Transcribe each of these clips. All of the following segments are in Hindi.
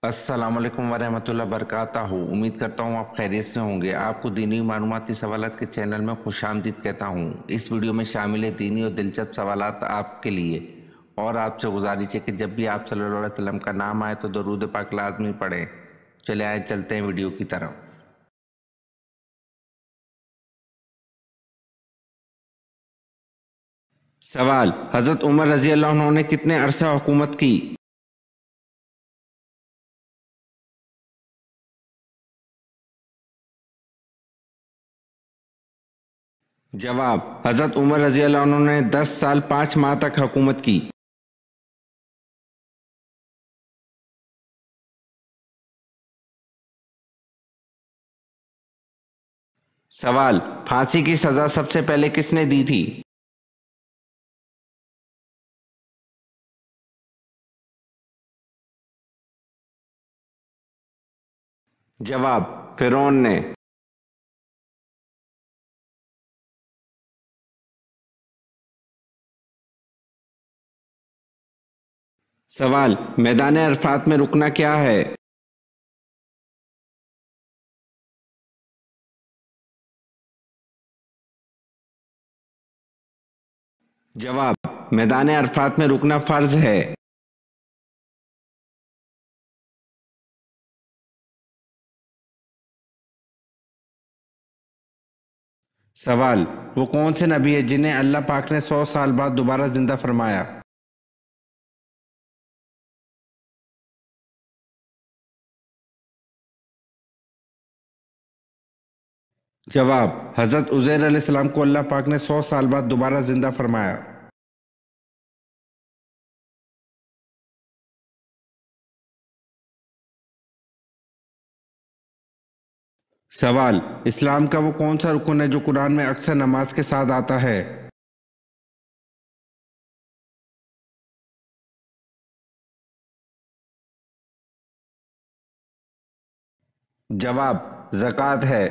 अस्सलामुअलैकुम वरहमतुल्लाहि वबरकातुहू। उम्मीद करता हूँ आप खैरियत से होंगे। आपको दीनी मालूमाती सवालात के चैनल में खुशामदीद कहता हूँ। इस वीडियो में शामिल है दीनी और दिलचस्प सवालात आपके लिए, और आपसे गुजारिश है कि जब भी आप सल्लल्लाहु अलैहि वसल्लम का नाम आए तो दरूद पाक लाजमी पढ़ें। चले आए चलते हैं वीडियो की तरफ। सवाल: हज़रत उमर रजी अल्लाह अन्हु ने कितने अरसे हुकूमत की? जवाब: हज़रत उमर रजी अल्लाह अन्हु ने 10 साल 5 माह तक हुकूमत की। सवाल: फांसी की सजा सबसे पहले किसने दी थी? जवाब: फिरौन ने। सवाल: मैदान अरफात में रुकना क्या है? जवाब: मैदान अरफात में रुकना फर्ज है। सवाल: वो कौन से नबी है जिन्हें अल्लाह पाक ने 100 साल बाद दोबारा जिंदा फरमाया? जवाब: हजरत उज़ैर अलैहिस्सलाम को अल्लाह पाक ने 100 साल बाद दोबारा जिंदा फरमाया। सवाल: इस्लाम का वो कौन सा रुकन है जो कुरान में अक्सर नमाज के साथ आता है? जवाब: ज़कात है।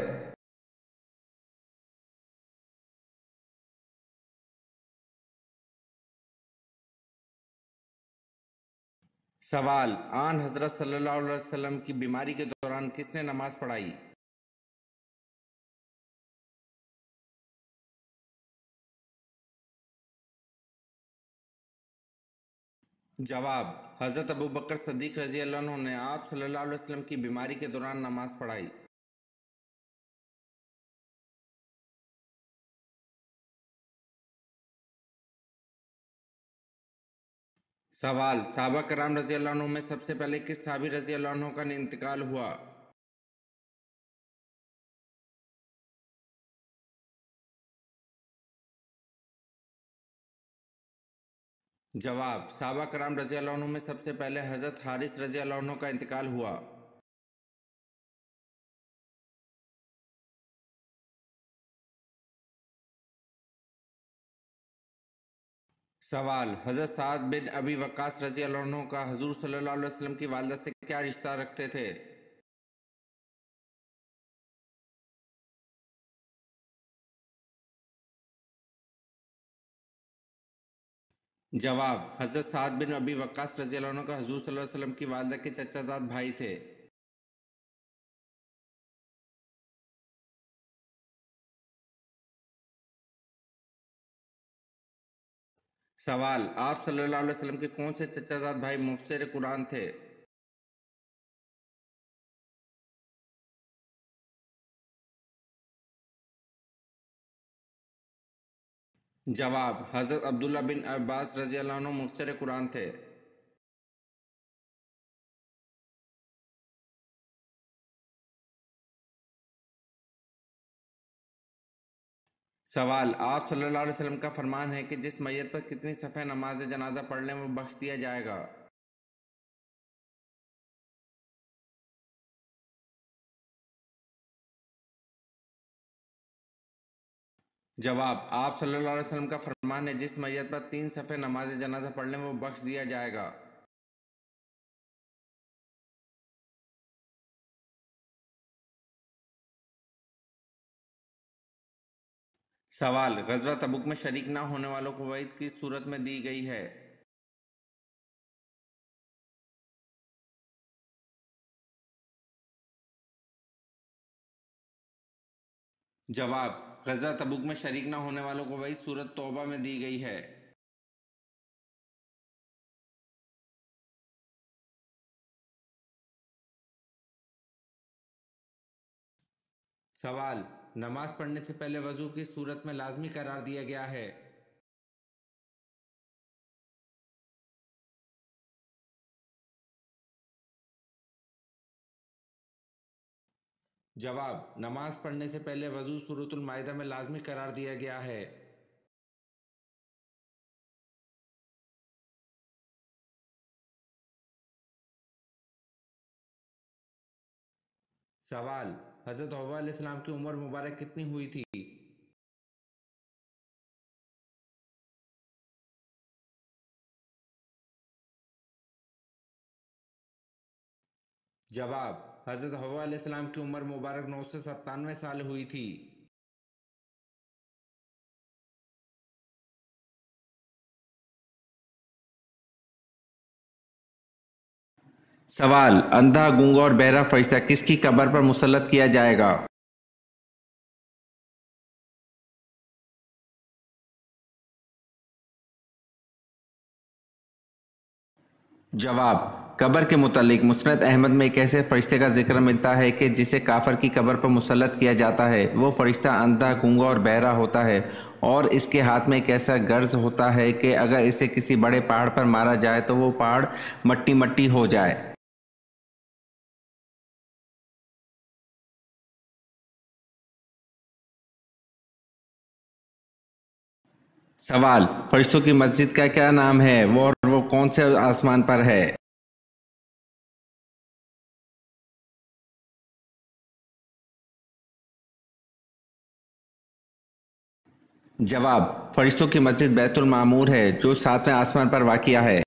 सवाल: आन हजरत सल्लल्लाहु अलैहि वसल्लम की बीमारी के दौरान किसने नमाज पढ़ाई? जवाब: हजरत अबू बकर सद्दीक रजी अल्लाह अन्हु ने आप सल्लल्लाहु अलैहि वसल्लम की बीमारी के दौरान नमाज पढ़ाई। सवाल: साहबा कराम रजी अल्लाह अन्हु में सबसे पहले किस साहबी रजी अल्लाह अन्हु का इंतकाल हुआ? जवाब: साहबा कराम रजी अल्लाह अन्हु में सबसे पहले हजरत हारिस रजी अल्लाह अन्हु का इंतकाल हुआ। सवाल: हजरत साद बिन अबी वक्कास रजी अल्लाह अन्हु का हजूर सल्लल्लाहु अलैहि वसल्लम की वालदा से क्या रिश्ता रखते थे? जवाब: हजरत साद बिन अबी वक्कास रजी अल्लाह अन्हु का हजूर सल्लल्लाहु अलैहि वसल्लम की वालदा के चचाजाद भाई थे। सवाल: आप सल्लल्लाहु अलैहि वसल्लम के कौन से चचाजाद भाई मुफस्सिर कुरान थे? जवाब: हजरत अब्दुल्ला बिन अब्बास रजी अल्लाह अन्हु मुफस्सिर कुरान थे। सवाल: आप सल्लल्लाहु अलैहि वसल्लम का फरमान है कि जिस मैयत पर कितनी सफ़े नमाज जनाजा पढ़ लें वो बख्श दिया जाएगा। जवाब: आप सल्लल्लाहु अलैहि वसल्लम का फरमान है जिस मैयत पर 3 सफ़े नमाज जनाजा पढ़ लें वो बख्श दिया जाएगा। सवाल: ग़ज़वा तबुक में शरीक ना होने वालों को वईद किस सूरत में दी गई है? जवाब, गज़वा तबूक में शरीक न होने वालों को वही सूरत तौबा में दी गई है। सवाल, नमाज पढ़ने से पहले वजू किस सूरत में लाजमी करार दिया गया है? जवाब, नमाज पढ़ने से पहले वजू सूरतुल माइदा में लाजमी करार दिया गया है। सवाल, हज़रत हव्वा अलैहिस्सलाम की उम्र मुबारक कितनी हुई थी? जवाब, हज़रत हव्वा अलैहिस्सलाम की उम्र मुबारक 997 साल हुई थी। सवाल, अंधा, गूंगा और बहरा फरिश्ता किसकी कब्र पर मुसल्लत किया जाएगा? जवाब, कब्र के मुतालिक मुस्नद अहमद में एक ऐसे फरिश्ते का जिक्र मिलता है कि जिसे काफर की कब्र पर मुसल्लत किया जाता है। वो फरिश्ता अंधा, गूंगा और बहरा होता है और इसके हाथ में एक ऐसा गर्ज होता है कि अगर इसे किसी बड़े पहाड़ पर मारा जाए तो वो पहाड़ मट्टी मट्टी हो जाए। सवाल, फरिश्तों की मस्जिद का क्या नाम है वो कौन से आसमान पर है? जवाब, फरिश्तों की मस्जिद बैतुल मामूर है जो 7वें आसमान पर वाक़िया है।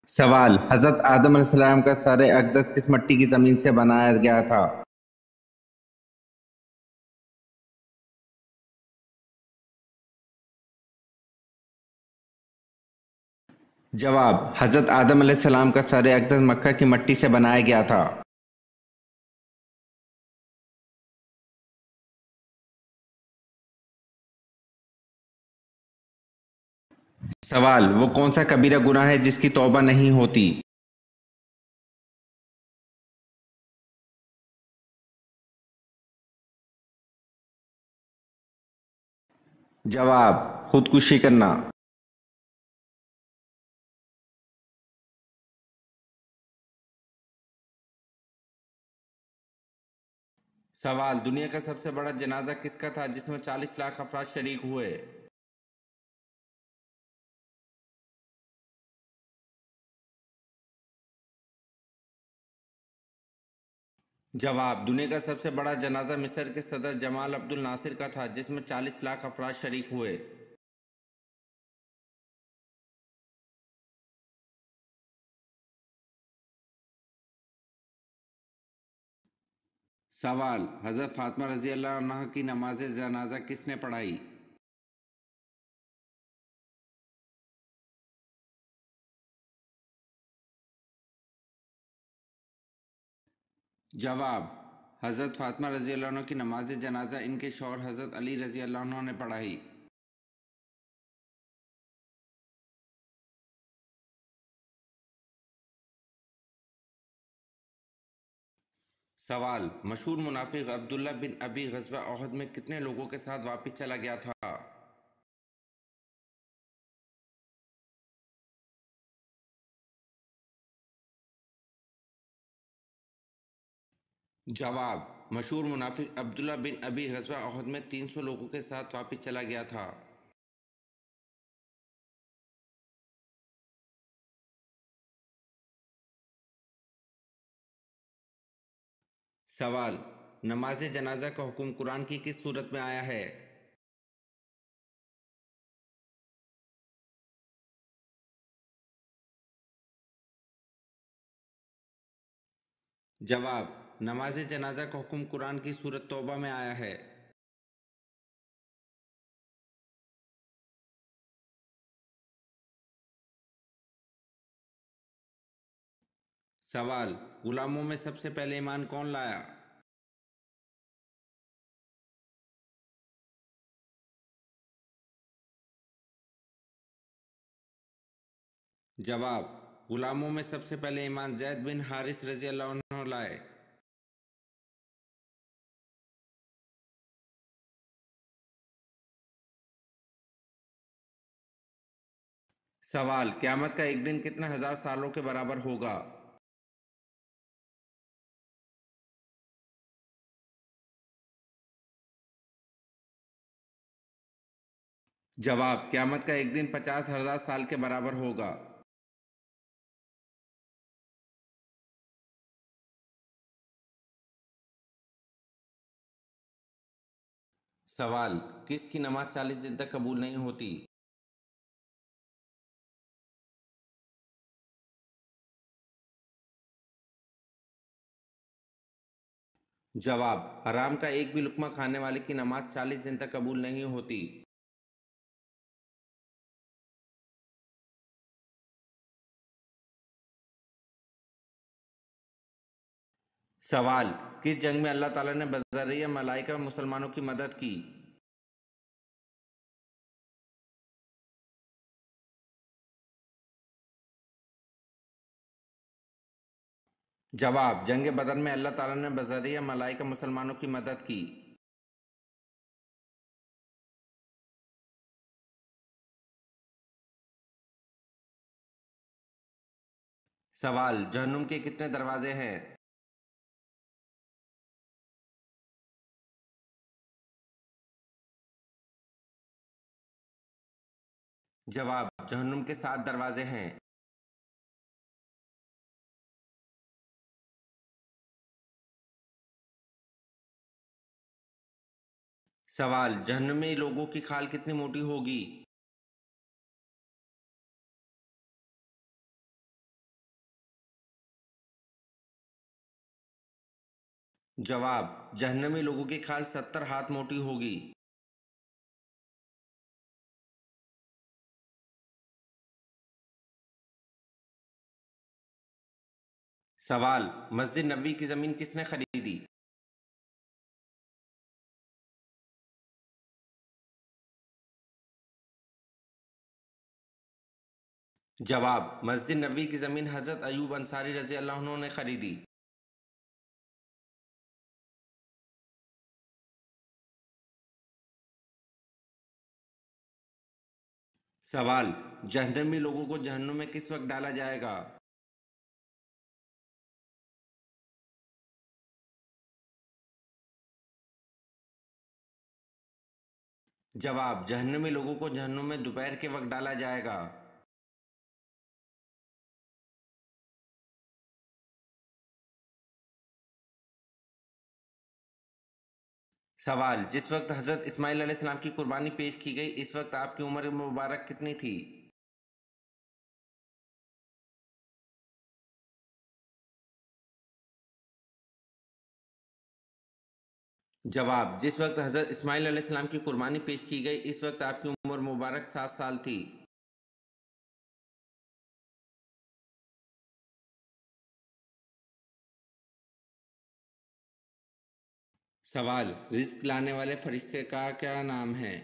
सवाल, हज़रत आदम अलैहिस्सलाम का सर अक़दस किस मिट्टी की ज़मीन से बनाया गया था? जवाब, हज़रत आदम अलैहिस्सलाम का सर अक़दस मक्का की मिट्टी से बनाया गया था। सवाल, वो कौन सा कबीरा गुनाह है जिसकी तौबा नहीं होती? जवाब, खुदकुशी करना। सवाल, दुनिया का सबसे बड़ा जनाजा किसका था जिसमें 40 लाख अफराद शरीक हुए? जवाब, दुनिया का सबसे बड़ा जनाजा मिस्र के सदर जमाल अब्दुल नासिर का था जिसमें 40 लाख अफराद शरीक हुए। सवाल, हज़रत फातिमा रज़ी अल्लाह अन्हा की नमाज जनाजा किसने पढ़ाई? जवाब, हज़रत फातिमा रज़ी अल्लाह अन्हा की नमाज जनाजा इनके शौहर हज़रत अली रज़ी अल्लाह अन्हु ने पढ़ाई। सवाल, मशहूर मुनाफिक अब्दुल्ला बिन अबी ग़ज़वा ओहद में कितने लोगों के साथ वापस चला गया था? जवाब, मशहूर मुनाफिक अब्दुल्ला बिन अबी ग़ज़वा ओहद में 300 लोगों के साथ वापस चला गया था। सवाल, नमाज जनाजा का हुक्म कुरान की किस सूरत में आया है? जवाब, नमाज जनाजा का हुक्म कुरान की सूरत तौबा में आया है। सवाल, गुलामों में सबसे पहले ईमान कौन लाया? जवाब, गुलामों में सबसे पहले ईमान ज़ैद बिन हारिस रज़ी अल्लाह अन्हु लाए। सवाल, क़यामत का एक दिन कितने हजार सालों के बराबर होगा? जवाब, क़यामत का एक दिन 50,000 साल के बराबर होगा। सवाल, किसकी नमाज 40 दिन तक कबूल नहीं होती? जवाब, हराम का एक भी लुक्मा खाने वाले की नमाज 40 दिन तक कबूल नहीं होती। सवाल, किस जंग में अल्लाह ताला ने बज़रिया मलाइका मुसलमानों की मदद की? जवाब, जंग बदर में अल्लाह ताला ने बज़रिया मलाइका मुसलमानों की मदद की। सवाल, जहन्नुम के कितने दरवाजे हैं? जवाब, जहन्नुम के 7 दरवाजे हैं। सवाल, जहन्नुमी लोगों की खाल कितनी मोटी होगी? जवाब, जहन्नमी लोगों की खाल 70 हाथ मोटी होगी। सवाल, मस्जिद नबी की जमीन किसने खरीदी? जवाब, मस्जिद नबी की जमीन हजरत अयूब अंसारी रजी अल्लाह अन्हु ने खरीदी। सवाल, जहन्नमी लोगों को जहन्नुम में किस वक्त डाला जाएगा? जवाब, जहन्नमी लोगों को जहन्नुम में दोपहर के वक्त डाला जाएगा। सवाल, जिस वक्त हजरत इस्माइल अलैहिस्सलाम की कुर्बानी पेश की गई इस वक्त आपकी उम्र मुबारक कितनी थी? जवाब, जिस वक्त हजरत इस्माइल अलैहिस्सलाम की कुर्बानी पेश की गई इस वक्त आपकी उम्र मुबारक 7 साल थी। सवाल, रिस्क लाने वाले फरिश्ते का क्या नाम है?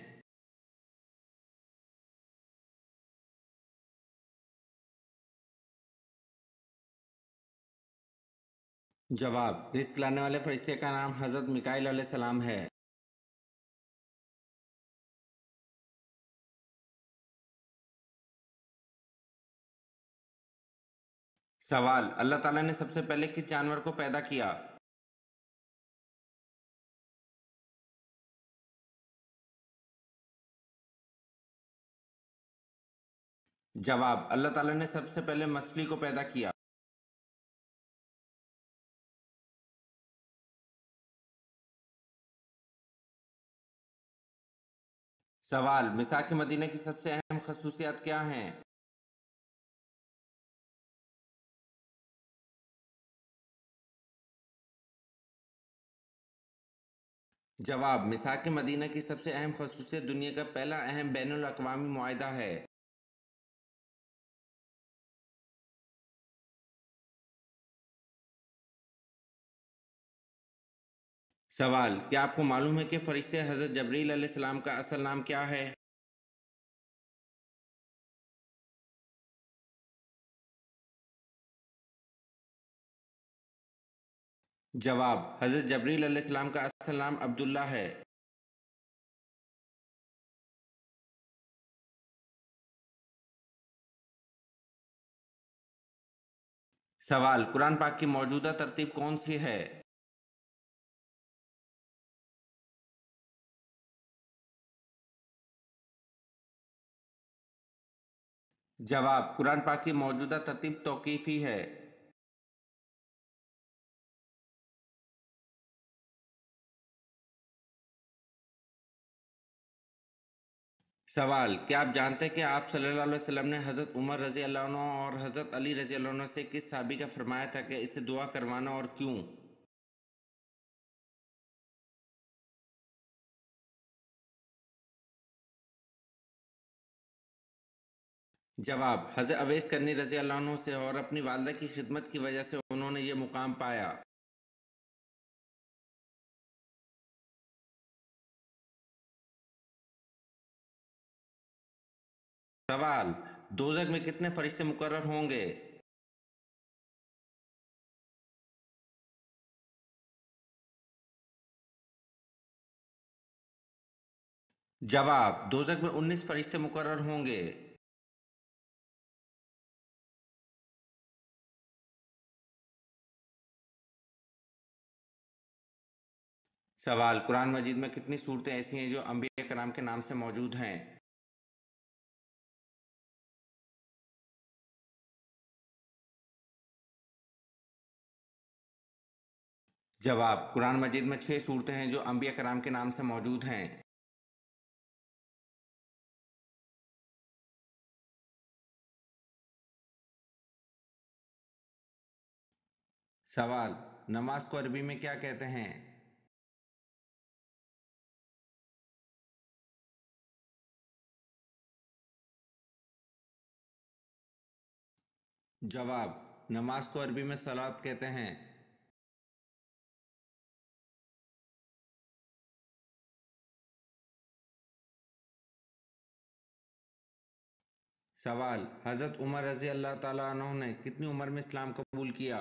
जवाब, रिस्क लाने वाले फरिश्ते का नाम हजरत मिकाईल अलैहिस्सलाम है। सवाल, अल्लाह ताला ने सबसे पहले किस जानवर को पैदा किया? जवाब, अल्लाह ताला ने सबसे पहले मछली को पैदा किया। सवाल, मिसाक मदीना की सबसे अहम खसूसियात क्या हैं? जवाब, मिसाक मदीना की सबसे अहम खसूसियत दुनिया का पहला अहम बैनुल अक़वामी मुआहिदा है। सवाल, क्या आपको मालूम है कि फरिश्ते हज़रत जबरील अलैहिस्सलाम का असल नाम क्या है? जवाब, हज़रत जबरील अलैहिस्सलाम का असल नाम अब्दुल्ला है। सवाल, कुरान पाक की मौजूदा तरतीब कौन सी है? जवाब, कुरान पाक की मौजूदा तरतीब तौक़ीफ़ी है। सवाल, क्या आप जानते हैं कि आप सल्लल्लाहु अलैहि वसल्लम ने हज़रत उमर रज़ी अल्लाह अन्हु और हज़रत अली रज़ी अल्लाह अन्हु से किस सहाबी का फरमाया था कि इससे दुआ करवाना और क्यों? जवाब, हज़रत अवैस करनी रज़ी अल्लाह अन्हु से और अपनी वालिदा की खिदमत की वजह से उन्होंने ये मुकाम पाया। सवाल, दोज़ख में कितने फरिश्ते मुकर्रर होंगे? जवाब, दोज़ख में 19 फरिश्ते मुकर्रर होंगे। सवाल, कुरान मजीद में कितनी सूरतें ऐसी हैं जो अंबिया कराम के नाम से मौजूद हैं? जवाब, कुरान मजीद में 6 सूरतें हैं जो अंबिया कराम के नाम से मौजूद हैं। सवाल, नमाज को अरबी में क्या कहते हैं? जवाब, नमाज को अरबी में सलात कहते हैं। सवाल, हज़रत उमर रज़ी अल्लाह ताला अन्हु ने कितनी उम्र में इस्लाम कबूल किया?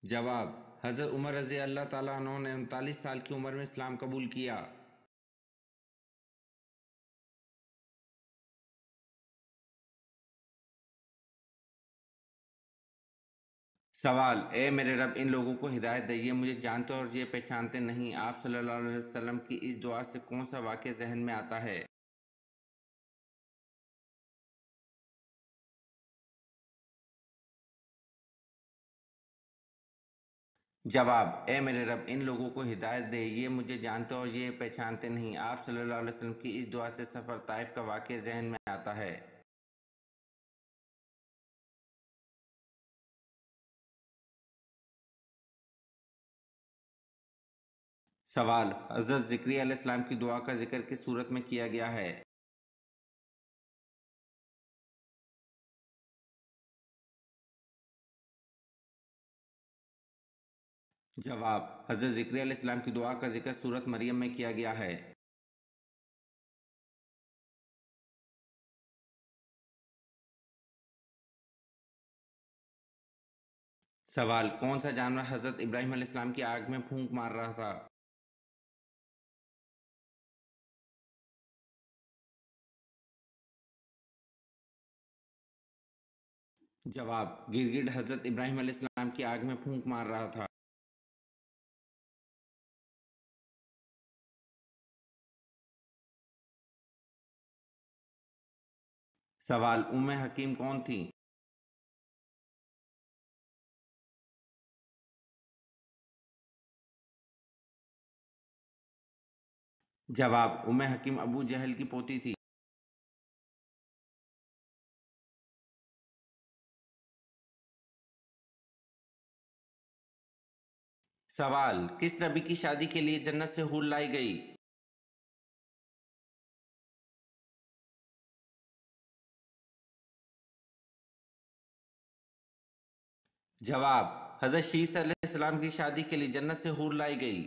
जवाब, हज़रत उमर रज़ी अल्लाह ताला अन्हु ने 39 साल की उम्र में इस्लाम कबूल किया। सवाल, ए मेरे रब, इन लोगों को हिदायत दीजिए, मुझे जानते और ये पहचानते नहीं। आप सल्लल्लाहु अलैहि वसल्लम की इस दुआ से कौन सा वाक़या ज़हन में आता है? जवाब, ए मेरे रब, इन लोगों को हिदायत दे, ये मुझे जानते और ये पहचानते नहीं। आप सल्लल्लाहु अलैहि वसल्लम की इस दुआ से सफ़र ताइफ का वाक़या ज़हन में आता है। सवाल, हज़रत ज़िक्रिया अलैहिस्सलाम की दुआ का ज़िक्र किस सूरत में किया गया है? जवाब, हज़रत ज़िक्रिया अलैहिस्सलाम की दुआ का ज़िक्र सूरत मरियम में किया गया है। सवाल, कौन सा जानवर हज़रत इब्राहीम अलैहिस्सलाम की आग में फूंक मार रहा था? जवाब, गिरगिट हज़रत इब्राहीम अलैहिस्सलाम की आग में फूंक मार रहा था। सवाल, उम्मे हकीम कौन थी? जवाब, उम्मे हकीम अबू जहल की पोती थी। सवाल, किस नबी की शादी के लिए जन्नत से हूर लाई गई? जवाब, हजरत शीस अलैहिस्सलाम की शादी के लिए जन्नत से हूर लाई गई।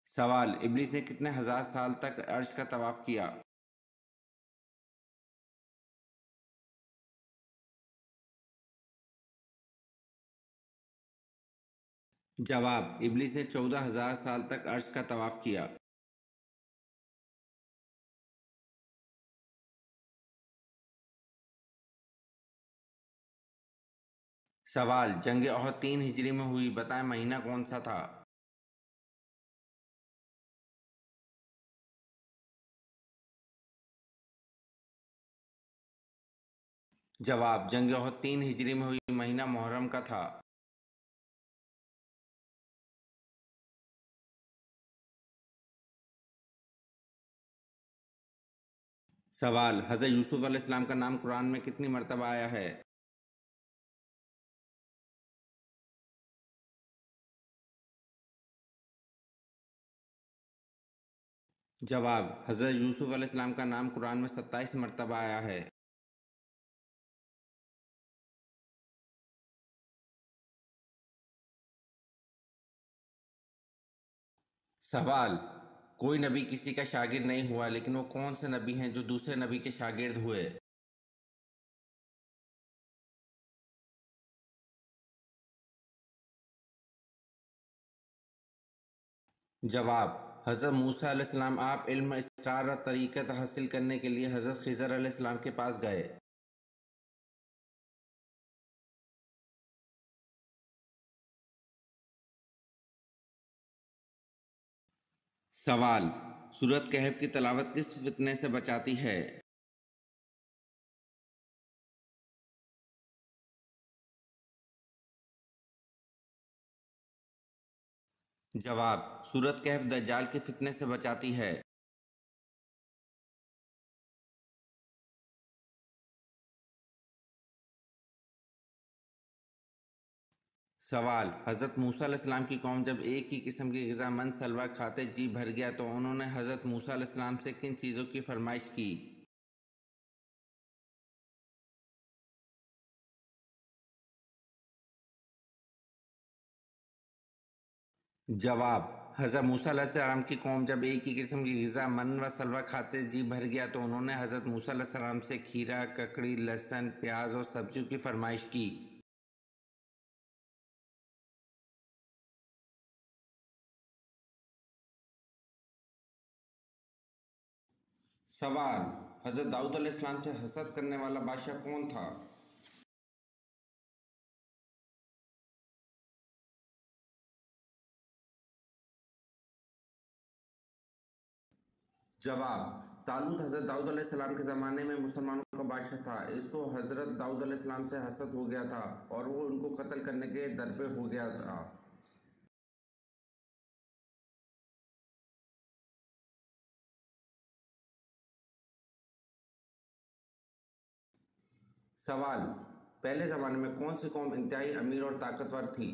सवाल, इब्लीस ने कितने हजार साल तक अर्श का तवाफ किया? जवाब, इब्लीस ने 14,000 साल तक अर्श का तवाफ किया। सवाल, जंग ओहद 3 हिजरी में हुई, बताएं महीना कौन सा था? जवाब, जंग ओहद 3 हिजरी में हुई, महीना मुहर्रम का था। सवाल, हजरत यूसुफ अलैहिस्सलाम का नाम कुरान में कितनी मर्तबा आया है? जवाब, हजरत यूसुफ अलैहिस्सलाम का नाम कुरान में 27 मर्तबा आया है। सवाल, कोई नबी किसी का शागिर्द नहीं हुआ, लेकिन वो कौन से नबी हैं जो दूसरे नबी के शागिर्द हुए? जवाब, हजरत मूसा अलैहिस्सलाम। आप इल्म इसरार और तरीक़त हासिल करने के लिए हजरत खिज़र अलैहिस्सलाम के पास गए। सवाल, सूरत कहफ की तलावत किस फितने से बचाती है? जवाब, सूरत कहफ दज्जाल के फितने से बचाती है। सवाल, हजरत मूसा अलैहिस्सलाम की कौम जब एक ही किस्म की ग़िज़ा मन सलवा खाते जी भर गया तो उन्होंने हजरत मूसा अलैहिस्सलाम से किन चीज़ों की फरमाइश की? जवाब, हजरत मूसा अलैहिस्सलाम की कौम जब एक ही किस्म की ग़िज़ा मन व सलवा खाते जी भर गया तो उन्होंने हजरत मूसा अलैहिस्सलाम से खीरा, ककड़ी, लहसुन, प्याज और सब्जियों की फरमाइश की। सवाल, हजरत दाऊद अलैहिस्सलाम से हसद करने वाला बादशाह कौन था? जवाब, तालूत हजरत दाऊद अलैहिस्सलाम के ज़माने में मुसलमानों का बादशाह था। इसको हजरत दाऊद अलैहिस्सलाम से हसद हो गया था और वो उनको कत्ल करने के दर पे हो गया था। सवाल, पहले ज़माने में कौन सी कौम इंतहाई अमीर और ताकतवर थी?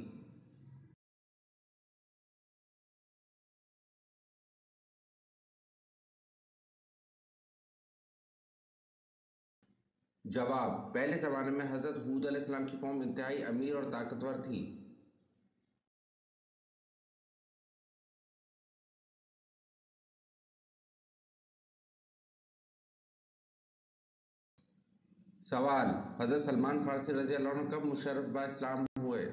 जवाब, पहले ज़माने में हजरत हूद अलैहिस्सलाम की कौम इंतहाई अमीर और ताकतवर थी। सवाल, हजरत सलमान फारसी रज़ी अल्लाह अन्हु कब मुशर्रफ बा इस्लाम हुए?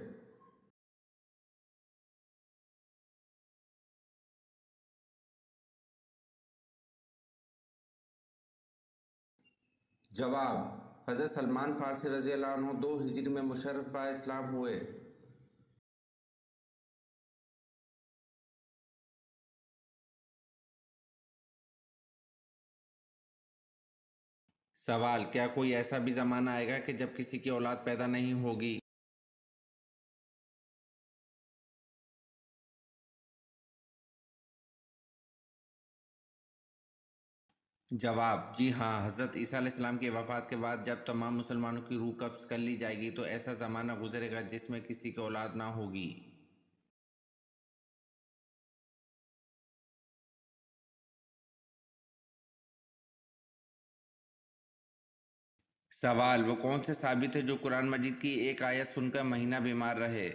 जवाब, हजरत सलमान फारसी रज़ी अल्लाह अन्हु 2 हिजरी में मुशर्रफ बा इस्लाम हुए। सवाल, क्या कोई ऐसा भी ज़माना आएगा कि जब किसी की औलाद पैदा नहीं होगी? जवाब, जी हाँ, हज़रत ईसा अलैहिस्सलाम की वफ़ात के बाद जब तमाम मुसलमानों की रूह कब्ज़ कर ली जाएगी तो ऐसा ज़माना गुज़रेगा जिसमें किसी की औलाद ना होगी। सवाल, वो कौन से साहबी थे जो कुरान मजीद की एक आयत सुनकर महीना बीमार रहे?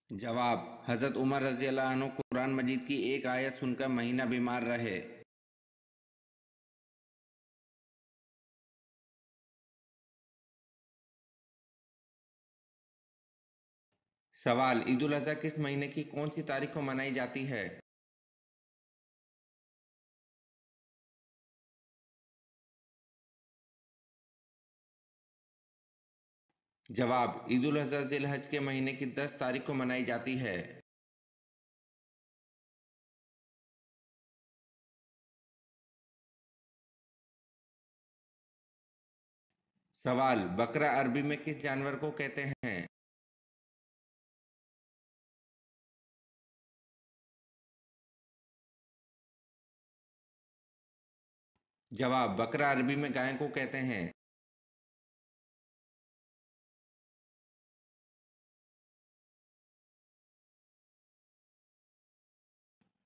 जवाब, हजरत उमर रजी अल्लाह अन्हु कुरान मजीद की एक आयत सुनकर महीना बीमार रहे। सवाल, ईद उल अजहा किस महीने की कौन सी तारीख को मनाई जाती है? जवाब, ईद उल अजहा जिल-हज के महीने की 10 तारीख को मनाई जाती है। सवाल, बकरा अरबी में किस जानवर को कहते हैं? जवाब, बकरा अरबी में गाय को कहते हैं।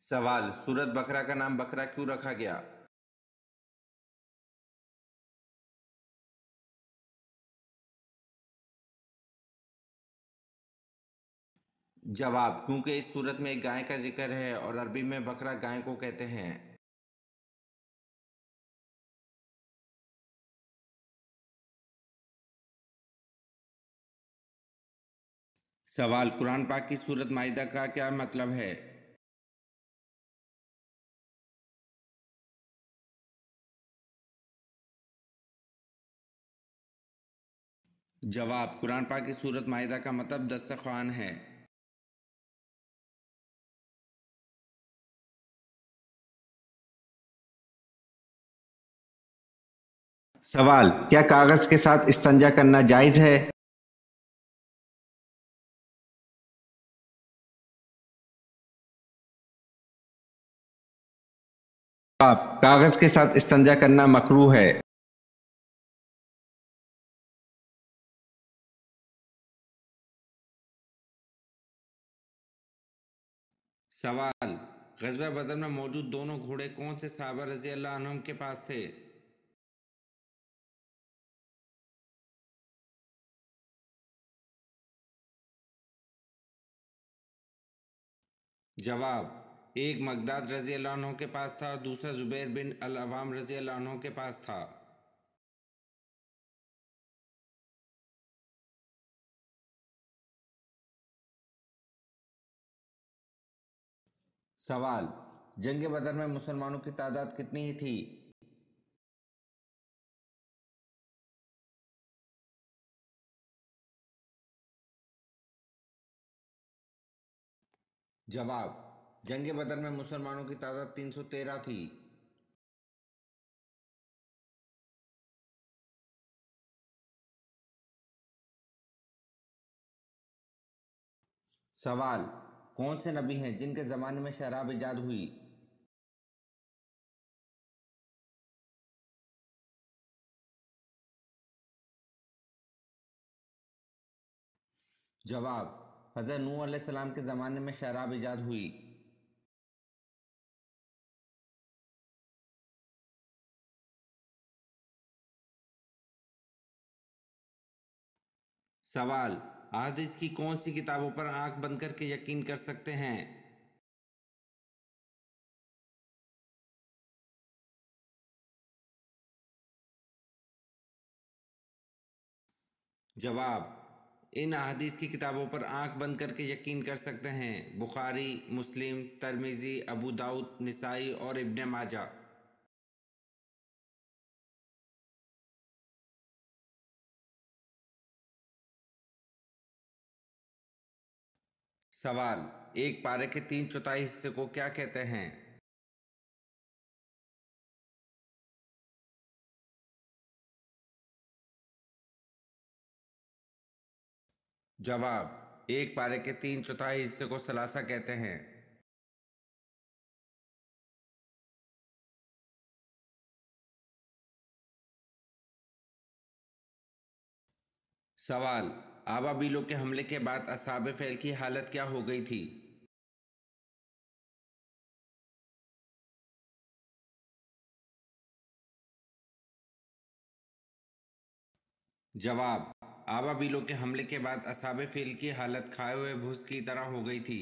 सवाल, सूरत बकरा का नाम बकरा क्यों रखा गया? जवाब, क्योंकि इस सूरत में एक गाय का जिक्र है और अरबी में बकरा गाय को कहते हैं। सवाल, कुरान पाक की सूरत माइदा का क्या मतलब है? जवाब, कुरान पाक की सूरत माइदा का मतलब दस्तरख्वान है। सवाल, क्या कागज के साथ इस्तंजा करना जायज है? जवाब, कागज के साथ इस्तंजा करना मकरूह है। सवाल, ग़ज़वा बदर में मौजूद दोनों घोड़े कौन से सहाबा रज़ी अल्लाह अन्हुम के पास थे? जवाब, एक मकदाद रज़ी अल्लाह अन्हु के पास था और दूसरा ज़ुबैर बिन अल अवाम रज़ी अल्लाह अन्हु के पास था। सवाल, जंग बदर में मुसलमानों की तादाद कितनी थी? जवाब, जंग बदर में मुसलमानों की तादाद 313 थी। सवाल, कौन से नबी हैं जिनके ज़माने में शराब ईजाद हुई? जवाब, हज़रत नूह अलैहिस्सलाम के ज़माने में शराब ईजाद हुई। सवाल, अहादीस की कौन सी किताबों पर आंख बंद करके यकीन कर सकते हैं? जवाब, इन अहादीस की किताबों पर आंख बंद करके यकीन कर सकते हैं: बुखारी, मुस्लिम, तिरमिज़ी, अबू दाऊद, निसाई और इब्न माजा। सवाल, एक पारे के 3/4 हिस्से को क्या कहते हैं? जवाब, एक पारे के 3/4 हिस्से को सलासा कहते हैं। सवाल, आबाबीलों के हमले के बाद असहाब फैल की हालत क्या हो गई थी? जवाब, आबाबिलों के हमले के बाद असहाबे फील की हालत खाए हुए भूस की तरह हो गई थी।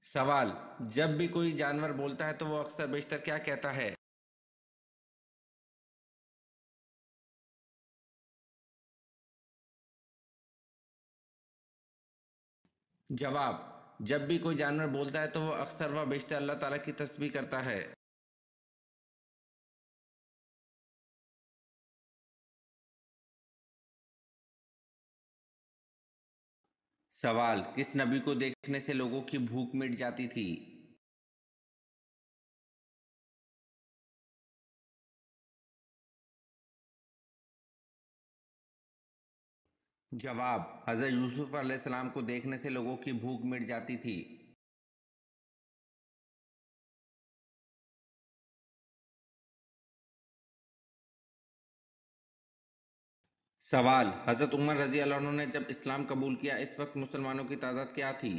सवाल, जब भी कोई जानवर बोलता है तो वो अक्सर बेशतर क्या कहता है? जवाब, जब भी कोई जानवर बोलता है तो वो अक्सर व बेशतर अल्लाह ताला की तस्बीह करता है। सवाल, किस नबी को देखने से लोगों की भूख मिट जाती थी? जवाब, हज़रत यूसुफ अलैहिस्सलाम को देखने से लोगों की भूख मिट जाती थी। सवाल, हज़रत उमर रजी अल्लाह अन्हु ने जब इस्लाम कबूल किया इस वक्त मुसलमानों की तादाद क्या थी?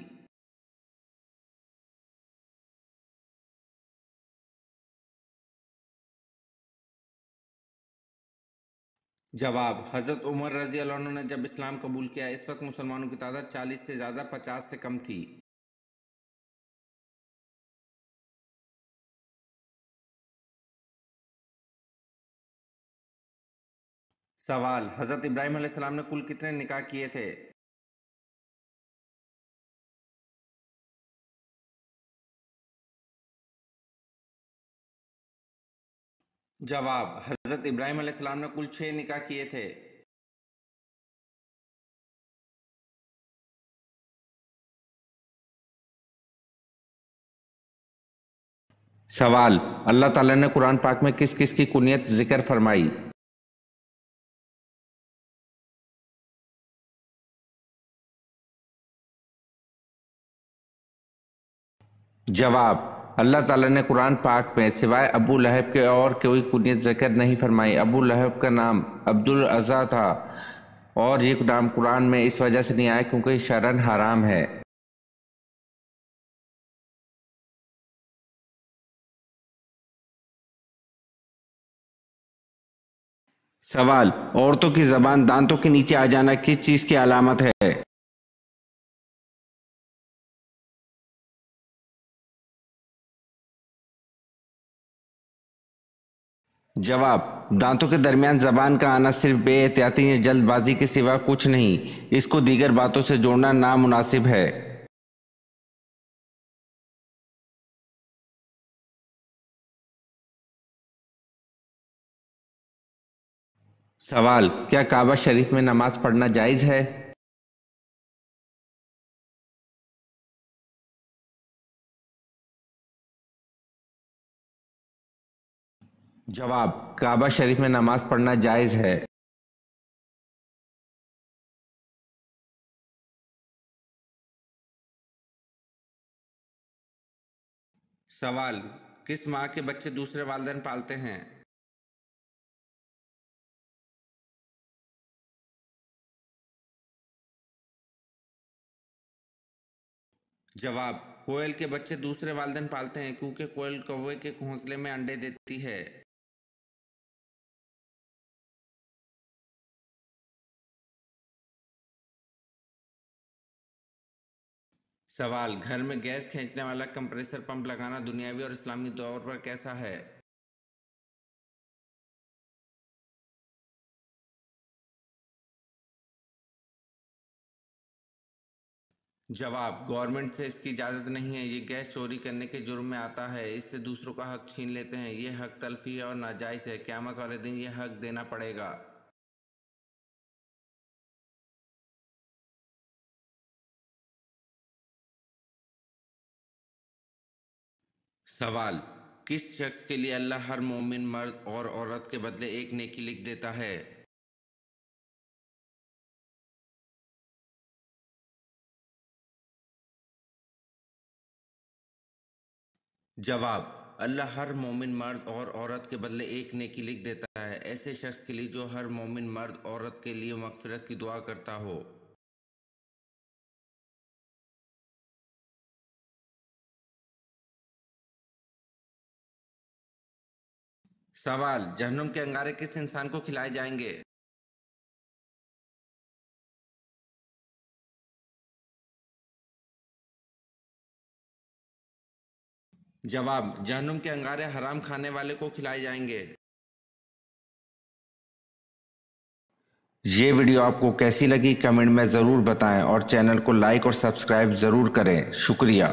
जवाब, हज़रत उमर रजी अल्लाह अन्हु ने जब इस्लाम कबूल किया इस वक्त मुसलमानों की तादाद 40 से ज़्यादा 50 से कम थी। सवाल, हज़रत इब्राहीम अलैहिस्सलाम ने कुल कितने निकाह किए थे? जवाब, हज़रत इब्राहीम अलैहिस्सलाम ने कुल 6 निकाह किए थे। सवाल, अल्लाह ताला ने कुरान पाक में किस किस की कुनियत जिक्र फरमाई? जवाब, अल्लाह ताला ने कुरान पाक में सिवाय अबू लहब के और कोई कुनियत जिक्र नहीं फरमाई। अबू लहब का नाम अब्दुल अज़ा था और ये नाम कुरान में इस वजह से नहीं आया क्योंकि शरन हराम है। सवाल, औरतों की जबान दांतों के नीचे आ जाना किस चीज की अलामत है? जवाब, दांतों के दरमियान जबान का आना सिर्फ बेएहतियाती या जल्दबाजी के सिवा कुछ नहीं, इसको दीगर बातों से जोड़ना नामुनासिब है। सवाल, क्या काबा शरीफ में नमाज पढ़ना जायज़ है? जवाब, काबा शरीफ में नमाज पढ़ना जायज़ है। सवाल, किस माँ के बच्चे दूसरे वालिदैन पालते हैं? जवाब, कोयल के बच्चे दूसरे वालिदैन पालते हैं क्योंकि कोयल कौवे के घोंसले में अंडे देती है। सवाल, घर में गैस खींचने वाला कंप्रेसर पंप लगाना दुनियावी और इस्लामी तौर पर कैसा है? जवाब, गवर्नमेंट से इसकी इजाज़त नहीं है, ये गैस चोरी करने के जुर्म में आता है, इससे दूसरों का हक छीन लेते हैं, ये हक तलफी है और नाजायज़ है, क़यामत वाले दिन ये हक देना पड़ेगा। सवाल, किस शख्स के लिए अल्लाह हर मोमिन मर्द और औरत के बदले एक नेकी लिख देता है? जवाब, अल्लाह हर मोमिन मर्द और औरत के बदले एक नेकी लिख देता है, ऐसे शख्स के लिए जो हर मोमिन मर्द औरत के लिए मगफिरत की दुआ करता हो। सवाल, जहन्नुम के अंगारे किस इंसान को खिलाए जाएंगे? जवाब, जहन्नुम के अंगारे हराम खाने वाले को खिलाए जाएंगे। ये वीडियो आपको कैसी लगी कमेंट में ज़रूर बताएं और चैनल को लाइक और सब्सक्राइब ज़रूर करें। शुक्रिया।